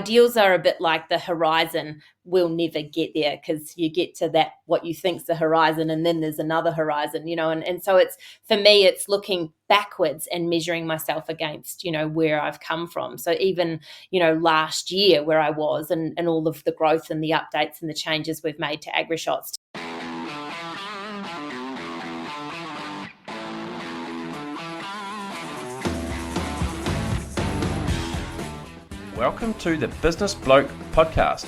ideals are a bit like the horizon. We'll never get there because you get to that, what you think's the horizon, and then there's another horizon, and so it's, for me, it's looking backwards and measuring myself against, where I've come from. So even, last year where I was, and all of the growth and the updates and the changes we've made to AgriShots. Welcome to the Business Bloke podcast.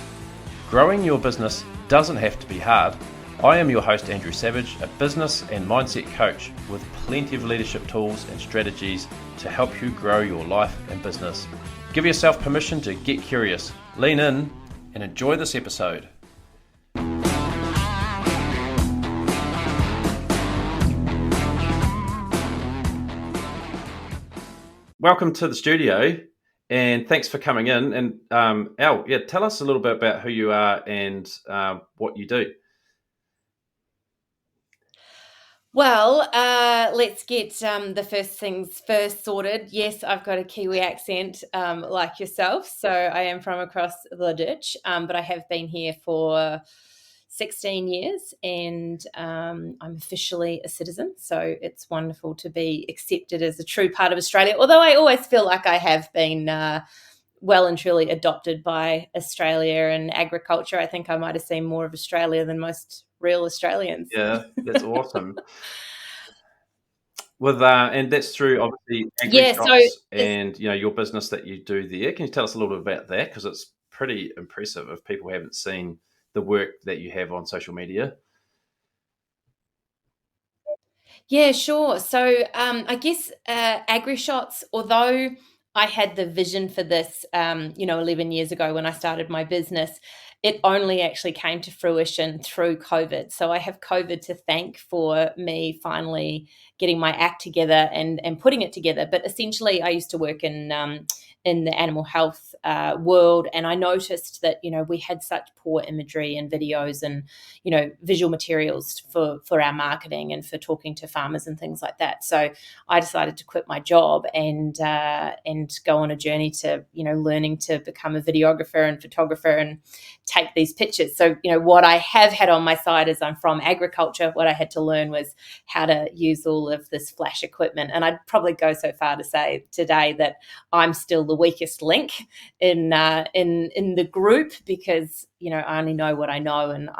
Growing your business doesn't have to be hard. I am your host, Andrew Savage, a business and mindset coach with plenty of leadership tools and strategies to help you grow your life and business. Give yourself permission to get curious, lean in, and enjoy this episode. Welcome to the studio. And thanks for coming in. And Al, tell us a little bit about who you are and what you do. Well, let's get the first things first sorted. Yes, I've got a Kiwi accent like yourself. So I am from across the ditch, but I have been here for 16 years and I'm officially a citizen. So it's wonderful to be accepted as a true part of Australia, although I always feel like I have been well and truly adopted by Australia and agriculture. I think I might have seen more of Australia than most real Australians. Yeah, that's awesome. And that's through obviously AgriShots and your business that you do there. Can you tell us a little bit about that? Because it's pretty impressive if people haven't seen the work that you have on social media. Yeah, sure. So I guess AgriShots, although I had the vision for this, 11 years ago when I started my business, it only actually came to fruition through COVID. So I have COVID to thank for me finally getting my act together and putting it together. But essentially, I used to work in the animal health world, and I noticed that we had such poor imagery and videos and visual materials for our marketing and for talking to farmers and things like that. So I decided to quit my job and go on a journey to learning to become a videographer and photographer and take these pictures. So what I have had on my side is I'm from agriculture. What I had to learn was how to use all of this flash equipment, and I'd probably go so far to say today that I'm still the weakest link in the group because I only know what I know, and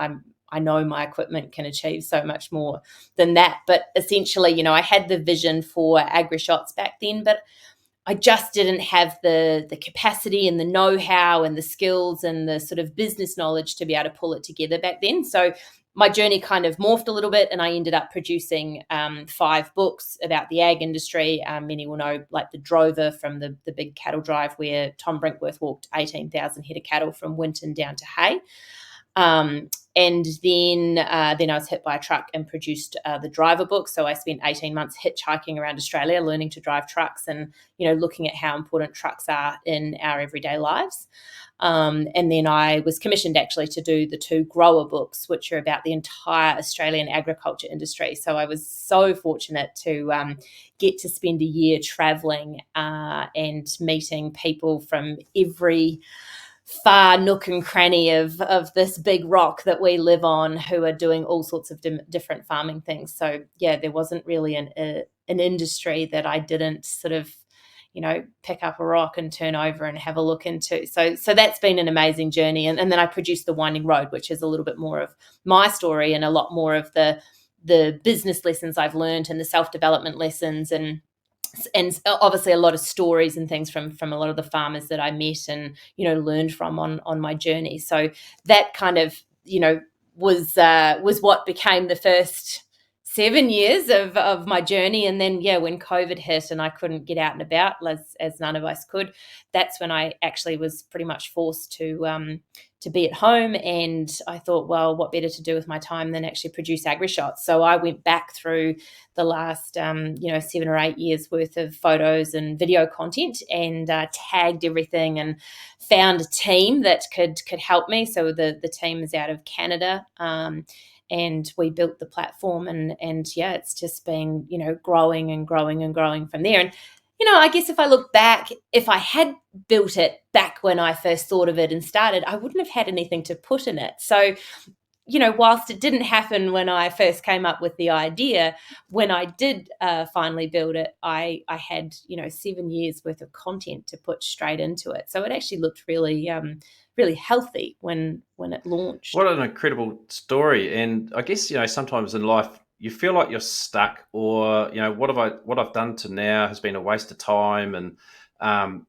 I know my equipment can achieve so much more than that. But essentially, I had the vision for AgriShots back then, but I just didn't have the capacity and the know-how and the skills and the sort of business knowledge to be able to pull it together back then. So my journey kind of morphed a little bit, and I ended up producing 5 books about the ag industry. Many will know, like the Drover, from the big cattle drive where Tom Brinkworth walked 18,000 head of cattle from Winton down to Hay. And then I was hit by a truck and produced the Driver book. So I spent 18 months hitchhiking around Australia, learning to drive trucks and, looking at how important trucks are in our everyday lives. And then I was commissioned actually to do the 2 Grower books, which are about the entire Australian agriculture industry. So I was so fortunate to get to spend a year travelling and meeting people from every far nook and cranny of this big rock that we live on, who are doing all sorts of different farming things. So yeah, there wasn't really an industry that I didn't sort of pick up a rock and turn over and have a look into. So that's been an amazing journey. And then I produced The Winding Road, which is a little bit more of my story and a lot more of the business lessons I've learned and the self-development lessons and obviously a lot of stories and things from a lot of the farmers that I met and learned from on my journey. So that kind of was what became the first 7 years of my journey. And then when COVID hit and I couldn't get out and about as none of us could, that's when I actually was pretty much forced to be at home. And I thought, well, what better to do with my time than actually produce AgriShots? So I went back through the last 7 or 8 years worth of photos and video content and tagged everything and found a team that could help me. So the team is out of Canada. And we built the platform and it's just been, growing and growing and growing from there. And I guess if I look back, if I had built it back when I first thought of it and started, I wouldn't have had anything to put in it. So, whilst it didn't happen when I first came up with the idea, when I did finally build it, I had 7 years worth of content to put straight into it. So it actually looked really really healthy when it launched. What an incredible story. And I guess, sometimes in life you feel like you're stuck, or, what I've done to now has been a waste of time. And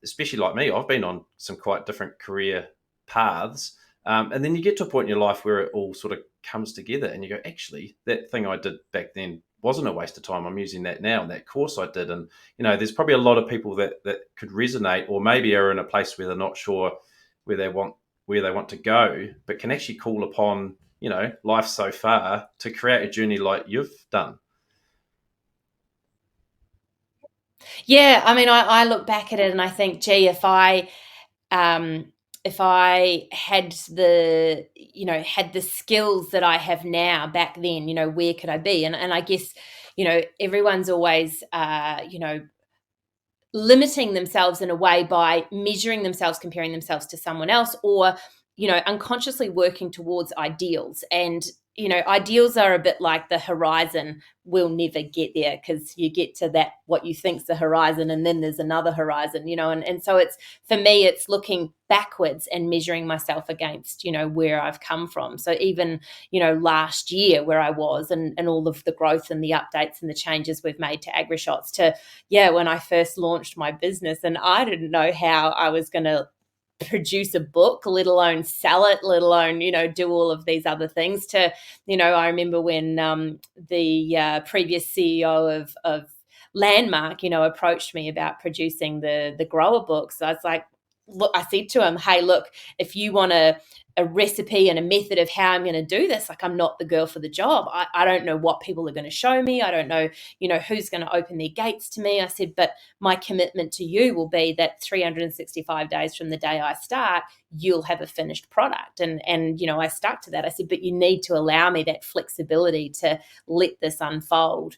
especially like me, I've been on some quite different career paths. And then you get to a point in your life where it all sort of comes together and you go, actually, that thing I did back then wasn't a waste of time. I'm using that now, and that course I did. And, there's probably a lot of people that could resonate, or maybe are in a place where they're not sure where they want to go, but can actually call upon, life so far to create a journey like you've done. Yeah, I mean, I look back at it and I think, gee, if I had the skills that I have now back then, where could I be? And I guess, everyone's always, limiting themselves in a way by measuring themselves, comparing themselves to someone else, or unconsciously working towards ideals. And ideals are a bit like the horizon. We'll never get there, because you get to that, what you think's the horizon, and then there's another horizon, and so it's, for me, it's looking backwards and measuring myself against where I've come from. So even last year, where I was, and all of the growth and the updates and the changes we've made to AgriShots, to when I first launched my business, and I didn't know how I was going to produce a book, let alone sell it, let alone do all of these other things. To I remember when the previous CEO of Landmark approached me about producing the grower books. I was like, look, I said to him, hey, look, if you want a recipe and a method of how I'm going to do this, like, I'm not the girl for the job. I don't know what people are going to show me. I don't know who's going to open their gates to me. I said, but my commitment to you will be that 365 days from the day I start, you'll have a finished product. And I stuck to that. I said, but you need to allow me that flexibility to let this unfold,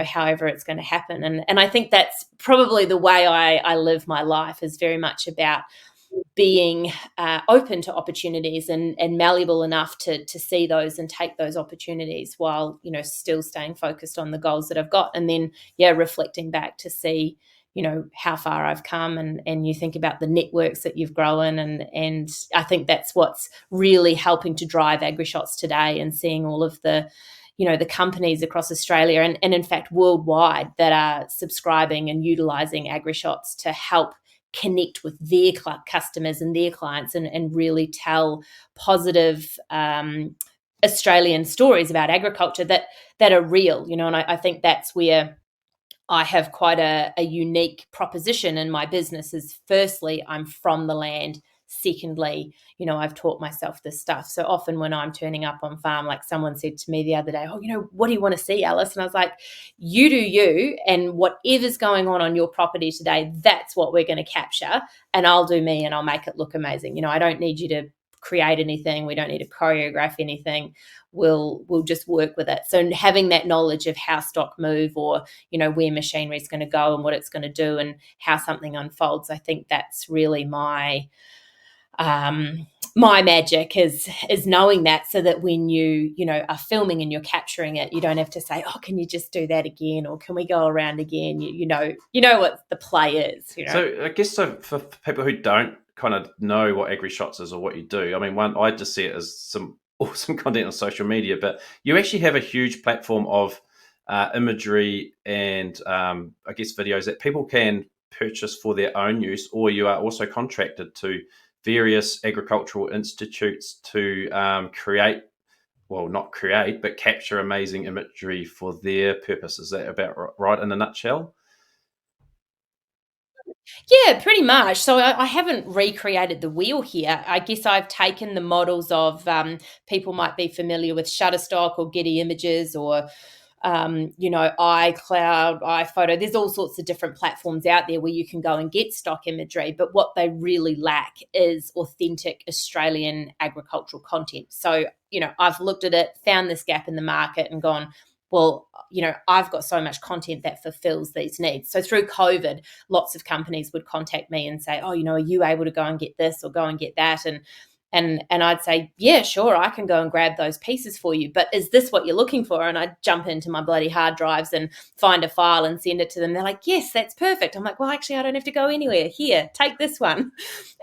however it's going to happen. And I think that's probably the way I live my life, is very much about being open to opportunities, and malleable enough to see those and take those opportunities, while still staying focused on the goals that I've got. And then reflecting back to see how far I've come, and you think about the networks that you've grown, and I think that's what's really helping to drive AgriShots today, and seeing all of the the companies across Australia, and in fact worldwide, that are subscribing and utilizing AgriShots to help connect with their customers and their clients, and really tell positive Australian stories about agriculture that are real, and I think that's where I have quite a unique proposition in my business. Is, firstly, I'm from the land. Secondly, I've taught myself this stuff. So often when I'm turning up on farm, like someone said to me the other day, oh, what do you want to see, Alice? And I was like, you do you, and whatever's going on your property today, that's what we're going to capture, and I'll do me, and I'll make it look amazing. I don't need you to create anything. We don't need to choreograph anything. We'll just work with it. So having that knowledge of how stock move, or where machinery is going to go and what it's going to do, and how something unfolds, I think that's really my magic, is knowing that, so that when you are filming and you're capturing it, you don't have to say, oh, can you just do that again, or can we go around again? You know what the play is. So I guess, so for people who don't kind of know what AgriShots is or what you do, I mean, I just see it as some awesome content on social media, but you actually have a huge platform of imagery and I guess videos that people can purchase for their own use, or you are also contracted to various agricultural institutes to not create, but capture amazing imagery for their purpose. Is that about right in a nutshell? Yeah, pretty much. So I haven't recreated the wheel here. I guess I've taken the models of people might be familiar with Shutterstock or Getty Images, or iCloud, iPhoto. There's all sorts of different platforms out there where you can go and get stock imagery, but what they really lack is authentic Australian agricultural content. So, I've looked at it, found this gap in the market, and gone, well, I've got so much content that fulfills these needs. So through COVID, lots of companies would contact me and say, oh, are you able to go and get this or go and get that? And I'd say, yeah, sure, I can go and grab those pieces for you. But is this what you're looking for? And I'd jump into my bloody hard drives and find a file and send it to them. They're like, yes, that's perfect. I'm like, well, actually, I don't have to go anywhere. Here, take this one.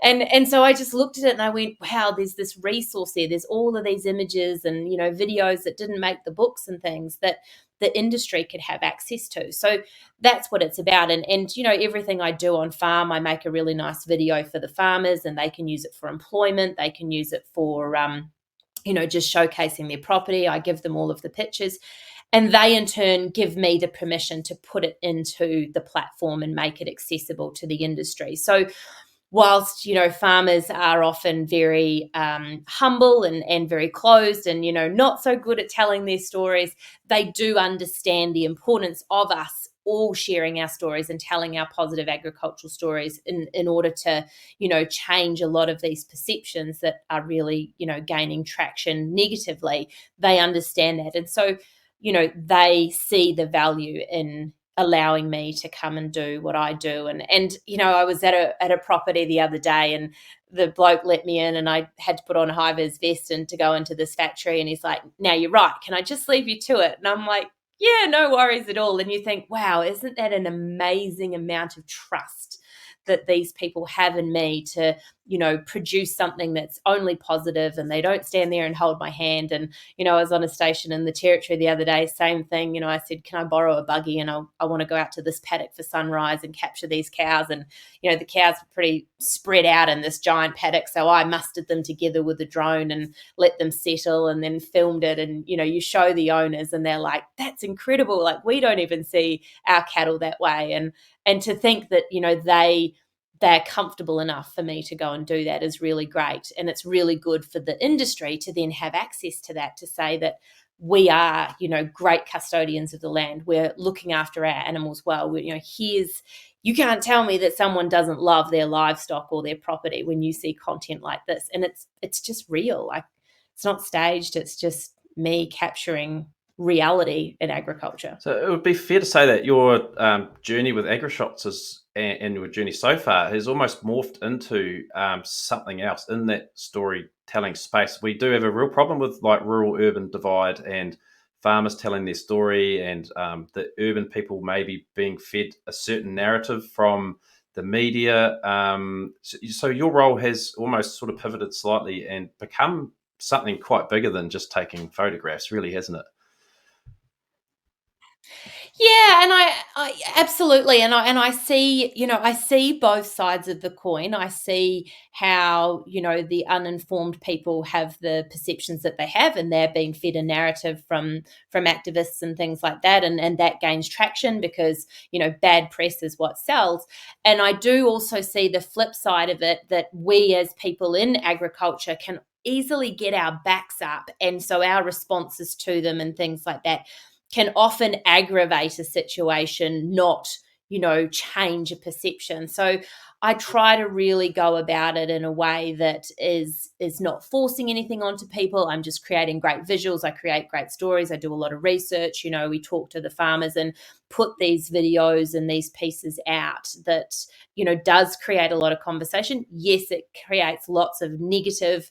And so I just looked at it and I went, wow, there's this resource there. There's all of these images and, videos that didn't make the books and things that the industry could have access to. So that's what it's about. And everything I do on farm, I make a really nice video for the farmers and they can use it for employment. They can use it for, just showcasing their property. I give them all of the pictures and they in turn give me the permission to put it into the platform and make it accessible to the industry. So whilst, farmers are often very humble and very closed and, not so good at telling their stories, they do understand the importance of us all sharing our stories and telling our positive agricultural stories in order to, change a lot of these perceptions that are really, gaining traction negatively. They understand that. And so, they see the value in allowing me to come and do what I do. And I was at a property the other day and the bloke let me in and I had to put on a high-vis vest and to go into this factory. And he's like, now you're right. Can I just leave you to it? And I'm like, yeah, no worries at all. And you think, wow, isn't that an amazing amount of trust that these people have in me to, produce something that's only positive, and they don't stand there and hold my hand. And, I was on a station in the Territory the other day, same thing, I said, can I borrow a buggy? And I want to go out to this paddock for sunrise and capture these cows. And, the cows were pretty spread out in this giant paddock. So I mustered them together with a drone and let them settle and then filmed it. And, you show the owners and they're like, that's incredible. Like, we don't even see our cattle that way. And to think that, they're comfortable enough for me to go and do that is really great. And it's really good for the industry to then have access to that, to say that we are, great custodians of the land. We're looking after our animals well. You can't tell me that someone doesn't love their livestock or their property when you see content like this. And it's just real. Like, it's not staged. It's just me capturing reality in agriculture. So it would be fair to say that your journey with AgriShots and your journey so far has almost morphed into something else in that storytelling space. We do have a real problem with like rural-urban divide and farmers telling their story, and the urban people maybe being fed a certain narrative from the media. So your role has almost sort of pivoted slightly and become something quite bigger than just taking photographs, really, hasn't it? Yeah, and I absolutely, and I see, I see both sides of the coin. I see how, the uninformed people have the perceptions that they have, and they're being fed a narrative from activists and things like that, and that gains traction because, bad press is what sells. And I do also see the flip side of it, that we as people in agriculture can easily get our backs up, and so our responses to them and things like that can often aggravate a situation, not, change a perception. So I try to really go about it in a way that is not forcing anything onto people. I'm just creating great visuals. I create great stories. I do a lot of research. We talk to the farmers and put these videos and these pieces out that, does create a lot of conversation. Yes, it creates lots of negative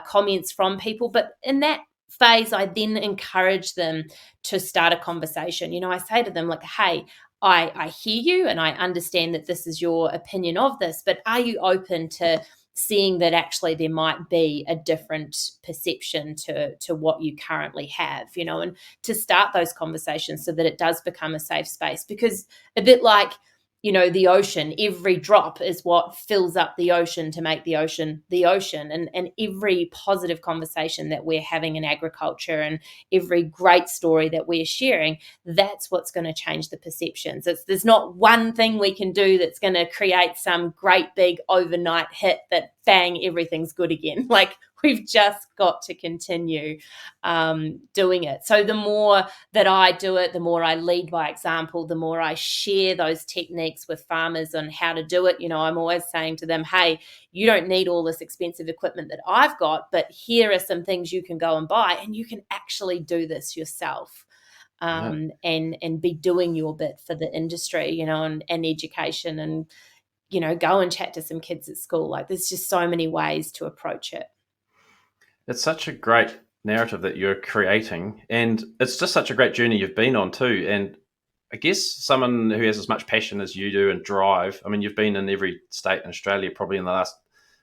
comments from people, but in that phase, I then encourage them to start a conversation. I say to them, like, hey, I hear you and I understand that this is your opinion of this, but are you open to seeing that actually there might be a different perception to what you currently have, and to start those conversations so that it does become a safe space. Because a bit like, the ocean, every drop is what fills up the ocean to make the ocean the ocean. And every positive conversation that we're having in agriculture and every great story that we're sharing, that's what's going to change the perceptions. There's not one thing we can do that's going to create some great big overnight hit that bang, everything's good again. Like, we've just got to continue doing it. So the more that I do it, the more I lead by example, the more I share those techniques with farmers on how to do it. I'm always saying to them, hey, you don't need all this expensive equipment that I've got, but here are some things you can go and buy and you can actually do this yourself. Yeah. and be doing your bit for the industry, and education, and go and chat to some kids at school. Like, there's just so many ways to approach it. It's such a great narrative that you're creating, and it's just such a great journey you've been on too. And I guess someone who has as much passion as you do and drive. I mean, you've been in every state in Australia probably in the last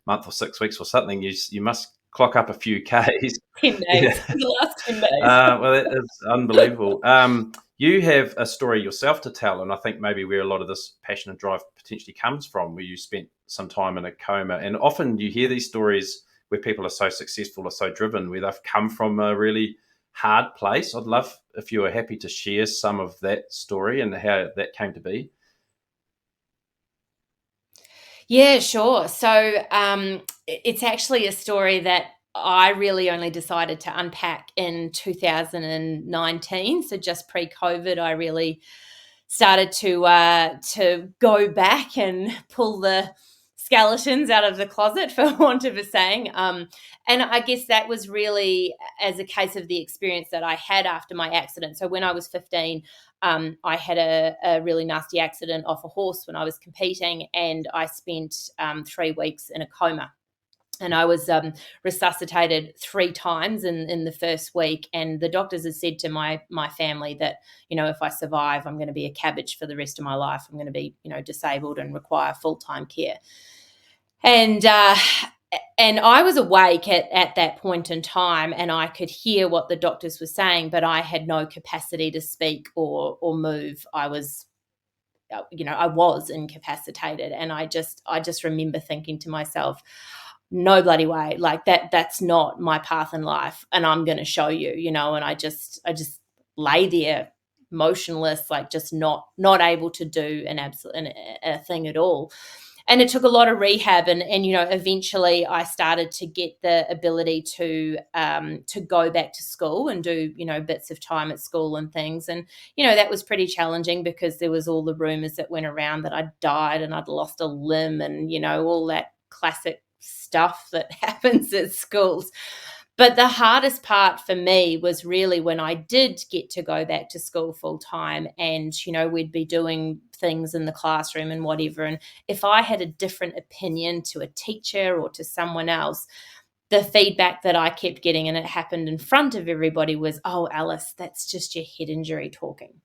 month or 6 weeks or something. You must clock up a few Ks. 10 days, Yeah. the last 10 days. Well, that is unbelievable. You have a story yourself to tell, and I think maybe where a lot of this passion and drive potentially comes from, where you spent some time in a coma. And often you hear these stories where people are so successful or so driven, where they've come from a really hard place. I'd love if you were happy to share some of that story and how that came to be. Yeah, sure. So it's actually a story that I really only decided to unpack in 2019. So just pre-COVID, I really started to go back and pull the skeletons out of the closet, for want of a saying. And I guess that was really as a case of the experience that I had after my accident. So when I was 15, I had a really nasty accident off a horse when I was competing, and I spent 3 weeks in a coma. And I was resuscitated 3 times in the first week. And the doctors had said to my family that, if I survive, I'm going to be a cabbage for the rest of my life. I'm going to be, disabled and require full-time care. And I was awake at that point in time, and I could hear what the doctors were saying, but I had no capacity to speak or move. I was incapacitated. And I just remember thinking to myself, no bloody way, like that's not my path in life, and I'm going to show you, and I just lay there motionless, like just not able to do a thing at all. And it took a lot of rehab, and eventually I started to get the ability to go back to school and do bits of time at school and things. And that was pretty challenging, because there was all the rumors that went around that I'd died and I'd lost a limb, and all that classic stuff that happens at schools. But the hardest part for me was really when I did get to go back to school full time, and, we'd be doing things in the classroom and whatever. And if I had a different opinion to a teacher or to someone else, the feedback that I kept getting, and it happened in front of everybody, was, "Oh, Alice, that's just your head injury talking."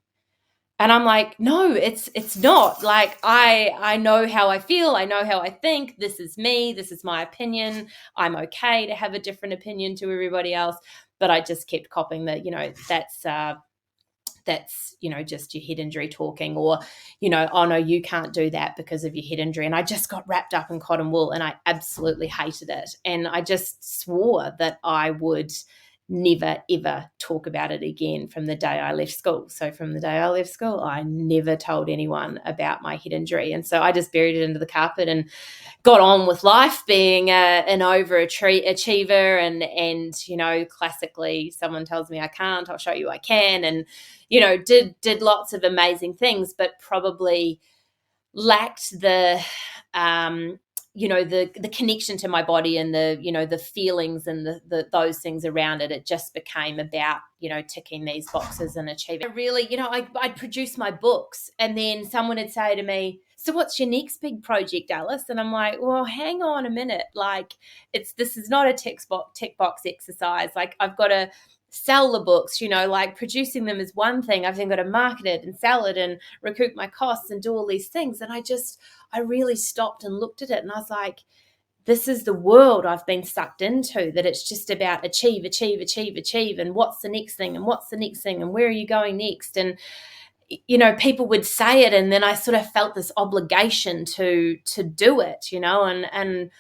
And I'm like, no, it's not. Like, I know how I feel. I know how I think. This is me. This is my opinion. I'm okay to have a different opinion to everybody else. But I just kept copping that, that's just your head injury talking, or, oh no, you can't do that because of your head injury. And I just got wrapped up in cotton wool, and I absolutely hated it. And I just swore that I would never ever talk about it again from the day I left school. So from the day I left school, I never told anyone about my head injury. And so I just buried it into the carpet and got on with life, being an overachiever. And classically, someone tells me I can't, I'll show you I can. And did lots of amazing things, but probably lacked the the connection to my body, and the feelings and the those things around it. It just became about ticking these boxes and achieving. Really, I'd produce my books, and then someone would say to me, "So what's your next big project, Alice?" And I'm like, "Well, hang on a minute. Like, this is not a tick box exercise. Like, I've got to sell the books, like producing them is one thing. I've then got to market it and sell it and recoup my costs and do all these things." And I really stopped and looked at it, and I was like, this is the world I've been sucked into, that it's just about achieve, achieve, achieve, achieve. And what's the next thing? And what's the next thing? And where are you going next? And, people would say it, and then I sort of felt this obligation to do it, and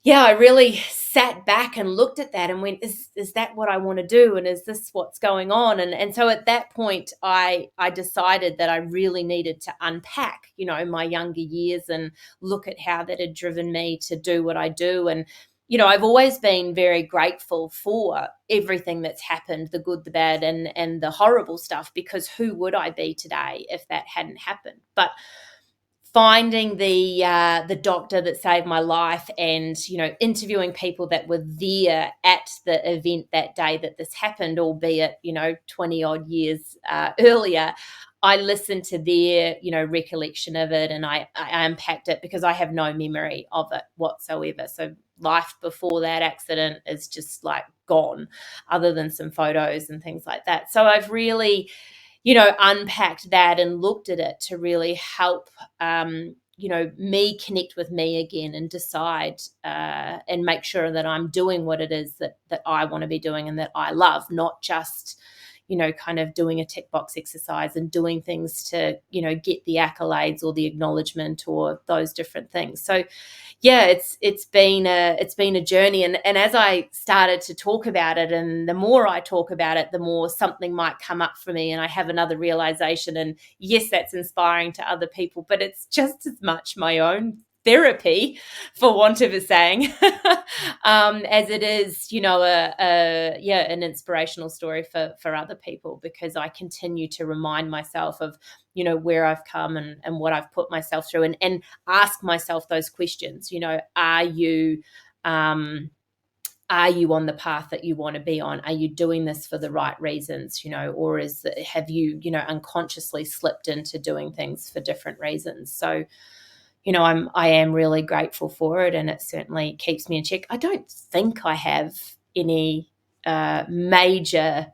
yeah, I really sat back and looked at that and went, is that what I want to do? And is this what's going on? And so at that point, I decided that I really needed to unpack, my younger years, and look at how that had driven me to do what I do. And, I've always been very grateful for everything that's happened, the good, the bad, and the horrible stuff, because who would I be today if that hadn't happened? But finding the doctor that saved my life, and interviewing people that were there at the event that day that this happened, albeit 20 odd years earlier. I listened to their recollection of it, and I unpacked it because I have no memory of it whatsoever. So life before that accident is just like gone, other than some photos and things like that. So I've really unpacked that and looked at it to really help, me connect with me again and decide and make sure that I'm doing what it is that I want to be doing and that I love, not just, kind of doing a tick box exercise and doing things to, get the accolades or the acknowledgement or those different things. So yeah, it's been a journey, and as I started to talk about it, and the more I talk about it, the more something might come up for me, and I have another realization. And yes, that's inspiring to other people, but it's just as much my own therapy, for want of a saying, as it is, an inspirational story for other people, because I continue to remind myself of where I've come and what I've put myself through, and ask myself those questions. Are you on the path that you want to be on? Are you doing this for the right reasons? Or have you unconsciously slipped into doing things for different reasons? So I am really grateful for it, and it certainly keeps me in check. I don't think I have any major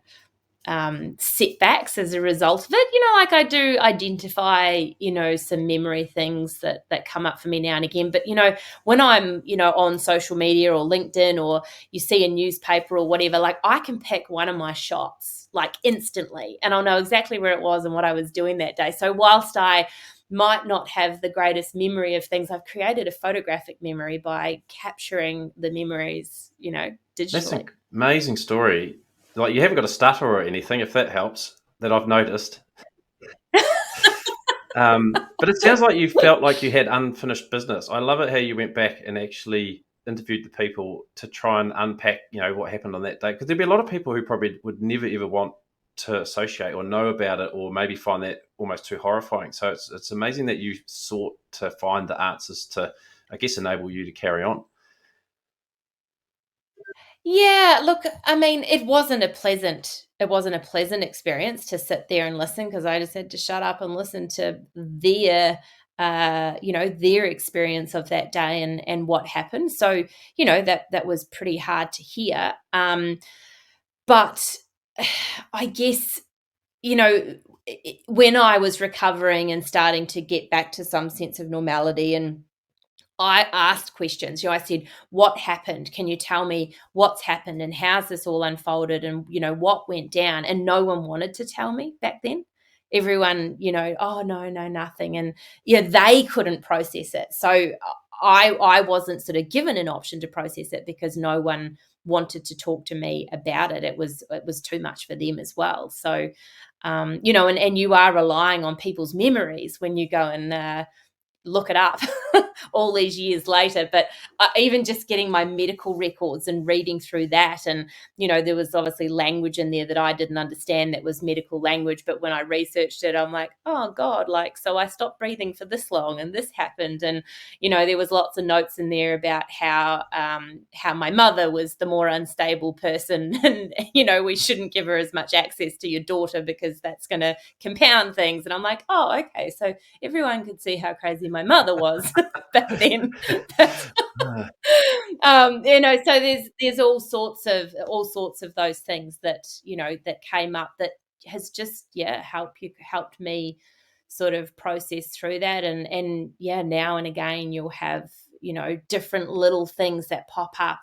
setbacks as a result of it. Like I do identify, some memory things that come up for me now and again. But, when I'm, on social media or LinkedIn, or you see a newspaper or whatever, like I can pick one of my shots like instantly, and I'll know exactly where it was and what I was doing that day. So whilst I might not have the greatest memory of things, I've created a photographic memory by capturing the memories, digitally. That's an amazing story. Like, you haven't got a stutter or anything, if that helps, that I've noticed. But it sounds like you felt like you had unfinished business. I love it how you went back and actually interviewed the people to try and unpack, what happened on that day. Because there'd be a lot of people who probably would never ever want to associate or know about it, or maybe find that almost too horrifying. So it's amazing that you sought to find the answers to, I guess, enable you to carry on. Yeah, look, I mean, it wasn't a pleasant experience to sit there and listen, because I just had to shut up and listen to their experience of that day and what happened. So, that was pretty hard to hear. But I guess, when I was recovering and starting to get back to some sense of normality, and I asked questions. I said, what happened? Can you tell me what's happened and how's this all unfolded, and, what went down? And no one wanted to tell me back then. Everyone, oh, no, nothing. And they couldn't process it. So I wasn't sort of given an option to process it, because no one wanted to talk to me about it. It was too much for them as well. So, and you are relying on people's memories when you go and look it up all these years later. But even just getting my medical records and reading through that, and there was obviously language in there that I didn't understand, that was medical language, but when I researched it, I'm like, oh god, like, so I stopped breathing for this long and this happened. And there was lots of notes in there about how my mother was the more unstable person, and we shouldn't give her as much access to your daughter because that's going to compound things. And I'm like, oh, okay, so everyone could see how crazy my mother was back then. So there's all sorts of those things that that came up, that has just helped me sort of process through that. And now and again you'll have different little things that pop up,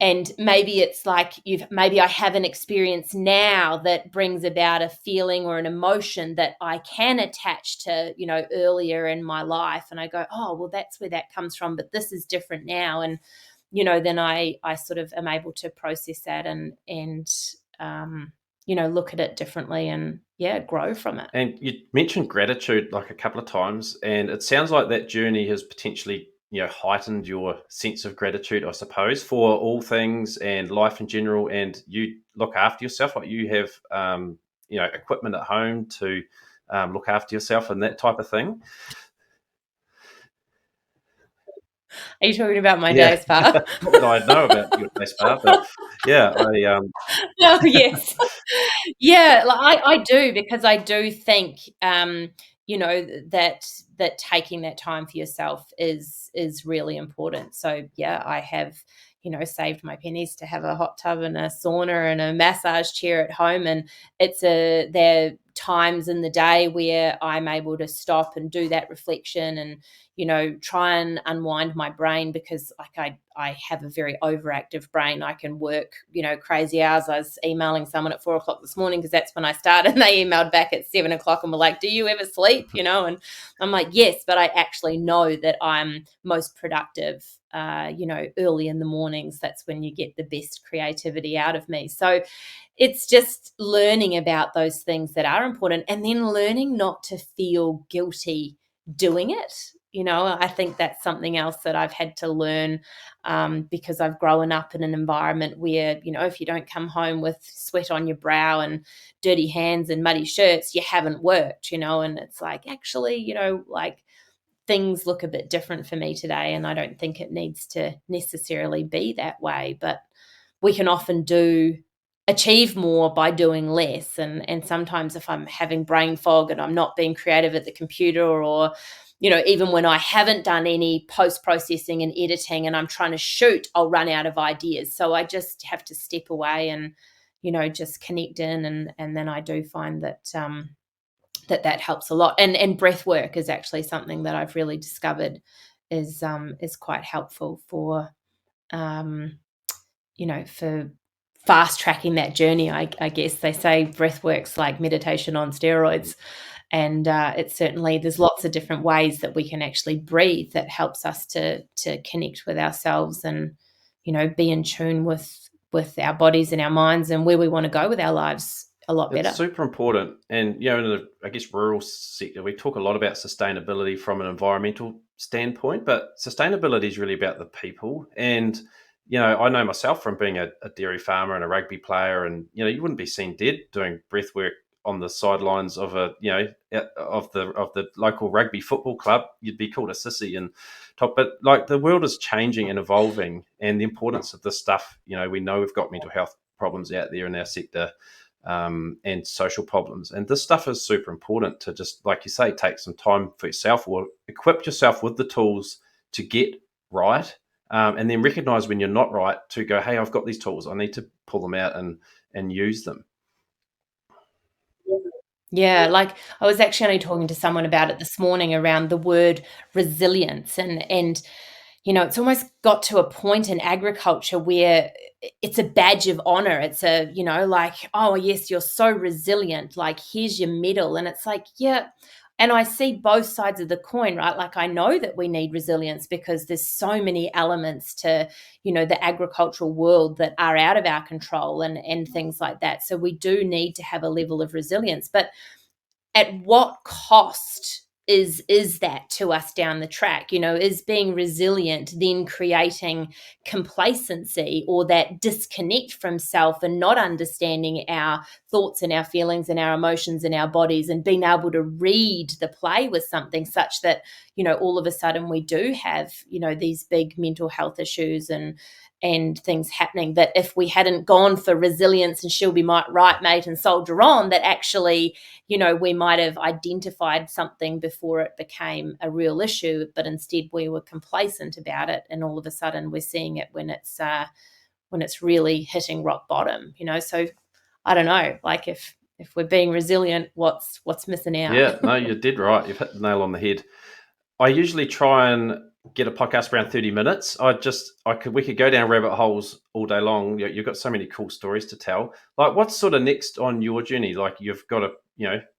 and maybe it's like maybe I have an experience now that brings about a feeling or an emotion that I can attach to, earlier in my life. And I go, oh, well, that's where that comes from, but this is different now. And, then I sort of am able to process that and look at it differently and, grow from it. And you mentioned gratitude like a couple of times, and it sounds like that journey has potentially heightened your sense of gratitude, I suppose, for all things and life in general. And you look after yourself, like you have equipment at home to look after yourself and that type of thing. Are you talking about my Yeah, day spa? not that I know about your day spa, but yeah, Oh, yes. Yeah, like I do, because I do think, that taking that time for yourself is really important. So, yeah, I have, saved my pennies to have a hot tub and a sauna and a massage chair at home, and there are times in the day where I'm able to stop and do that reflection and, try and unwind my brain, because like I have a very overactive brain. I can work, crazy hours. I was emailing someone at 4 o'clock this morning because that's when I started, and they emailed back at 7 o'clock and were like, "Do you ever sleep?" And I'm like, "Yes, but I actually know that I'm most productive, early in the mornings. That's when you get the best creativity out of me." So it's just learning about those things that are important, and then learning not to feel guilty doing it. I think that's something else that I've had to learn, because I've grown up in an environment where, if you don't come home with sweat on your brow and dirty hands and muddy shirts, you haven't worked, and it's like, actually, like, things look a bit different for me today, and I don't think it needs to necessarily be that way. But we can often achieve more by doing less, and sometimes if I'm having brain fog and I'm not being creative at the computer, or even when I haven't done any post processing and editing and I'm trying to shoot, I'll run out of ideas. So I just have to step away and just connect in, and then I do find that that helps a lot. And breath work is actually something that I've really discovered is quite helpful for for fast tracking that journey. I guess they say breath work's like meditation on steroids, and it's certainly, there's lots of different ways that we can actually breathe that helps us to connect with ourselves and be in tune with our bodies and our minds and where we want to go with our lives a lot it's better. super important. And in the, I guess, rural sector, we talk a lot about sustainability from an environmental standpoint, but sustainability is really about the people. And I know myself from being a dairy farmer and a rugby player, and you wouldn't be seen dead doing breath work on the sidelines of of the local rugby football club. You'd be called a sissy and top. But like, the world is changing and evolving, and the importance of this stuff. We know we've got mental health problems out there in our sector, and social problems. And this stuff is super important to, just like you say, take some time for yourself, or equip yourself with the tools to get right, and then recognize when you're not right, to go, hey, I've got these tools. I need to pull them out and use them. Yeah, like, I was actually only talking to someone about it this morning around the word resilience, and it's almost got to a point in agriculture where it's a badge of honor. It's like, "Oh, yes, you're so resilient, like, here's your medal." And it's like, yeah, and I see both sides of the coin, right? Like, I know that we need resilience because there's so many elements to, the agricultural world that are out of our control, and things like that. So we do need to have a level of resilience, but at what cost is that to us down the track? Is being resilient then creating complacency, or that disconnect from self and not understanding our thoughts and our feelings and our emotions and our bodies, and being able to read the play with something such that all of a sudden we do have these big mental health issues and things happening, that if we hadn't gone for resilience and she'll be right, mate, and soldier on, that actually we might have identified something before it became a real issue, but instead we were complacent about it, and all of a sudden we're seeing it when it's really hitting rock bottom. So I don't know, like, if we're being resilient, what's missing out? Yeah, no, you did right. You've hit the nail on the head. I usually try and get a podcast around 30 minutes. We could go down rabbit holes all day long. You've got so many cool stories to tell. Like, what's sort of next on your journey? Like, you've got a,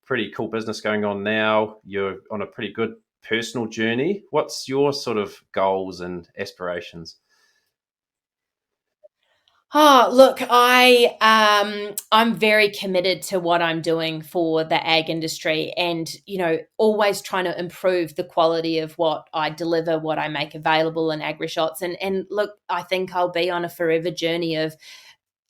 pretty cool business going on now. You're on a pretty good personal journey. What's your sort of goals and aspirations? Oh, look, I'm very committed to what I'm doing for the ag industry, and always trying to improve the quality of what I deliver, what I make available in AgriShots. And look, I think I'll be on a forever journey of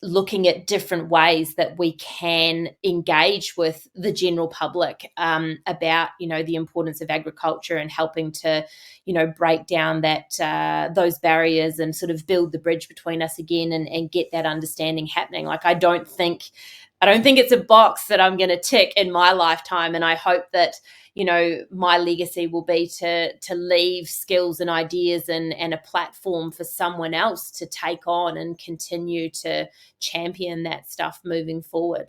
looking at different ways that we can engage with the general public about, the importance of agriculture and helping to, break down that those barriers and sort of build the bridge between us again and get that understanding happening. Like, I don't think it's a box that I'm going to tick in my lifetime, and I hope that my legacy will be to leave skills and ideas and a platform for someone else to take on and continue to champion that stuff moving forward.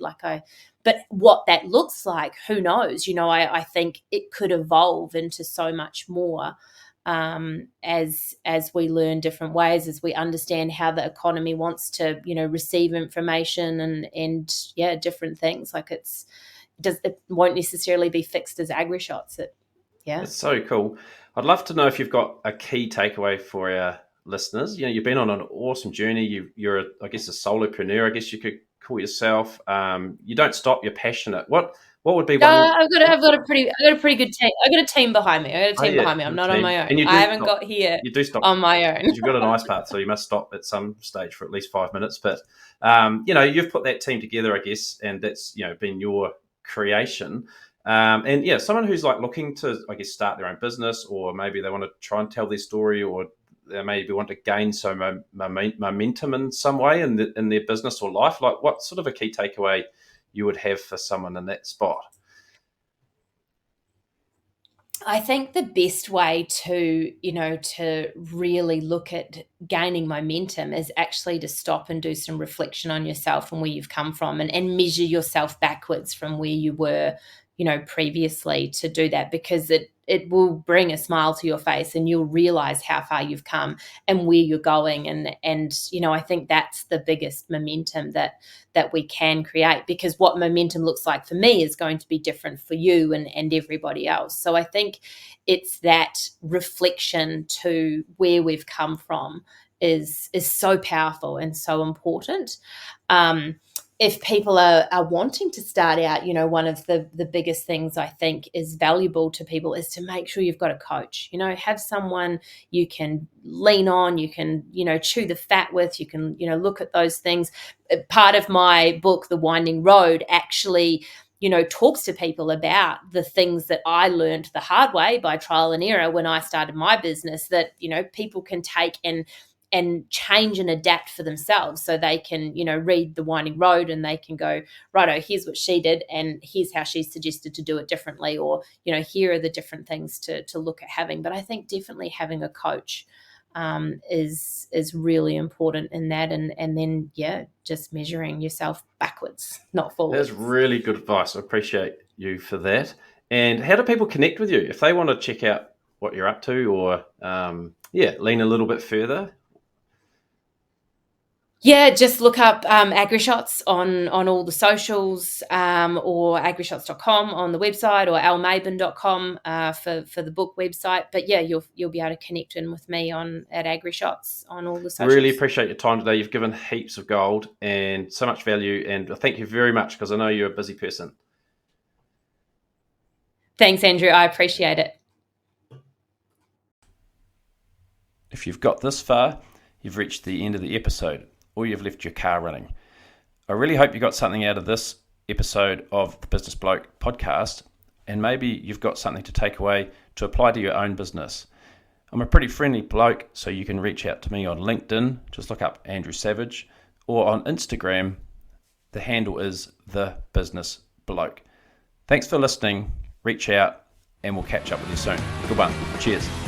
But what that looks like, who knows? I think it could evolve into so much more as we learn different ways, as we understand how the economy wants to, receive information and different things. Like, it won't necessarily be fixed as AgriShots. It's so cool. I'd love to know if you've got a key takeaway for our listeners. You've been on an awesome journey. You're I guess, a solopreneur, I guess you could call yourself. You don't stop. You're passionate. What would be one? I've got a pretty good team. I've got a team behind me. I'm not on my own. And I haven't got here. You do stop on my own. You've got a nice part, so you must stop at some stage for at least 5 minutes. But you've put that team together, I guess, and that's been your creation. Someone who's looking to, I guess, start their own business, or maybe they want to try and tell their story, or they maybe want to gain some momentum in some way in their business or life. What sort of a key takeaway you would have for someone in that spot? I think the best way to really look at gaining momentum is actually to stop and do some reflection on yourself and where you've come from, and measure yourself backwards from where you were, previously, to do that, because it will bring a smile to your face and you'll realize how far you've come and where you're going. And I think that's the biggest momentum that we can create, because what momentum looks like for me is going to be different for you and everybody else. So I think it's that reflection to where we've come from is so powerful and so important. If people are wanting to start out, one of the biggest things I think is valuable to people is to make sure you've got a coach. Have someone you can lean on, you can, chew the fat with, you can, look at those things. Part of my book, The Winding Road, actually, talks to people about the things that I learned the hard way by trial and error when I started my business, that, people can take and change and adapt for themselves, so they can, read The Winding Road and they can go, righto, here's what she did and here's how she suggested to do it differently, or, here are the different things to look at having. But I think definitely having a coach is really important in that, and then just measuring yourself backwards, not forwards. That's really good advice. I appreciate you for that. And how do people connect with you if they want to check out what you're up to, or lean a little bit further? Yeah, just look up AgriShots on all the socials, or agrishots.com on the website, or almaben.com for the book website. But you'll be able to connect in with me at AgriShots on all the socials. Really appreciate your time today. You've given heaps of gold and so much value, and thank you very much, because I know you're a busy person. Thanks, Andrew. I appreciate it. If you've got this far, you've reached the end of the episode, or you've left your car running. I really hope you got something out of this episode of the Business Bloke podcast, and maybe you've got something to take away to apply to your own business. I'm a pretty friendly bloke, so you can reach out to me on LinkedIn. Just look up Andrew Savage, or on Instagram. The handle is The Business Bloke. Thanks for listening. Reach out, and we'll catch up with you soon. Good one. Cheers.